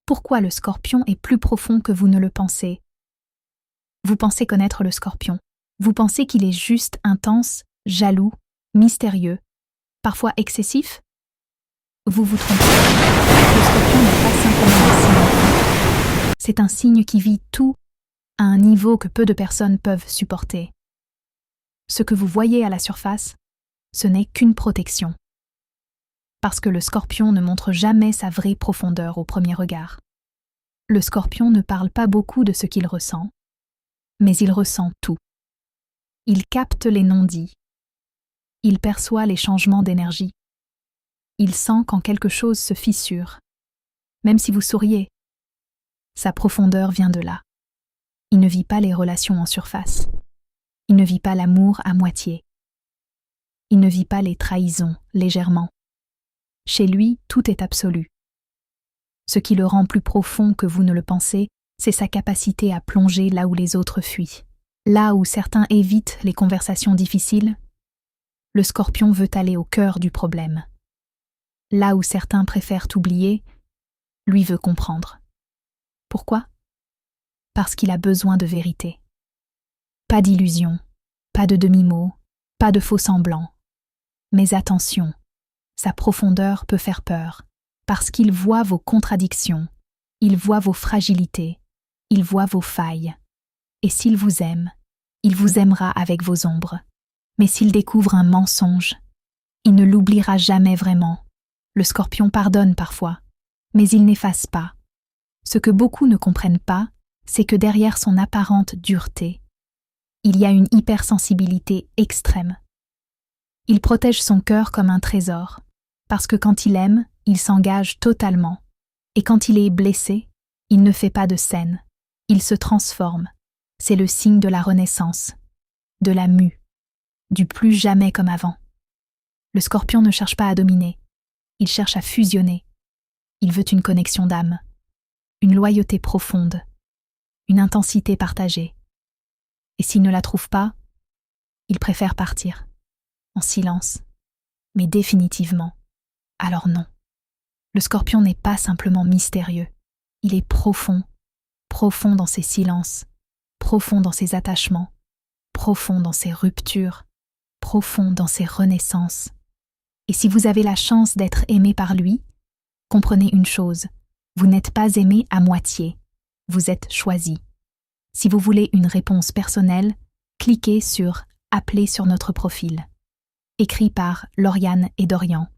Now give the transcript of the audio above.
pourquoi le Scorpion est plus profond que vous ne le pensez. Vous pensez connaître le Scorpion. Vous pensez qu'il est juste intense, jaloux, mystérieux, parfois excessif? Vous vous trompez. Le Scorpion n'est pas simplement un signe. C'est un signe qui vit tout à un niveau que peu de personnes peuvent supporter. Ce que vous voyez à la surface, ce n'est qu'une protection. Parce que le Scorpion ne montre jamais sa vraie profondeur au premier regard. Le Scorpion ne parle pas beaucoup de ce qu'il ressent, mais il ressent tout. Il capte les non-dits. Il perçoit les changements d'énergie. Il sent quand quelque chose se fissure. Même si vous souriez, sa profondeur vient de là. Il ne vit pas les relations en surface. Il ne vit pas l'amour à moitié. Il ne vit pas les trahisons légèrement. Chez lui, tout est absolu. Ce qui le rend plus profond que vous ne le pensez, c'est sa capacité à plonger là où les autres fuient. Là où certains évitent les conversations difficiles, le Scorpion veut aller au cœur du problème. Là où certains préfèrent oublier, lui veut comprendre. Pourquoi? Parce qu'il a besoin de vérité. Pas d'illusions, pas de demi-mots, pas de faux semblants. Mais attention, sa profondeur peut faire peur, parce qu'il voit vos contradictions, il voit vos fragilités, il voit vos failles. Et s'il vous aime, il vous aimera avec vos ombres. Mais s'il découvre un mensonge, il ne l'oubliera jamais vraiment. Le Scorpion pardonne parfois, mais il n'efface pas. Ce que beaucoup ne comprennent pas, c'est que derrière son apparente dureté, il y a une hypersensibilité extrême. Il protège son cœur comme un trésor, parce que quand il aime, il s'engage totalement. Et quand il est blessé, il ne fait pas de scène. Il se transforme. C'est le signe de la renaissance, de la mue, du plus jamais comme avant. Le Scorpion ne cherche pas à dominer. Il cherche à fusionner. Il veut une connexion d'âme, une loyauté profonde, une intensité partagée. Et s'il ne la trouve pas, il préfère partir, en silence, mais définitivement. Alors non. Le Scorpion n'est pas simplement mystérieux. Il est profond, profond dans ses silences, profond dans ses attachements, profond dans ses ruptures, profond dans ses renaissances. Et si vous avez la chance d'être aimé par lui, comprenez une chose, vous n'êtes pas aimé à moitié, vous êtes choisi. Si vous voulez une réponse personnelle, cliquez sur « Appeler sur notre profil », écrit par Lauriane et Dorian.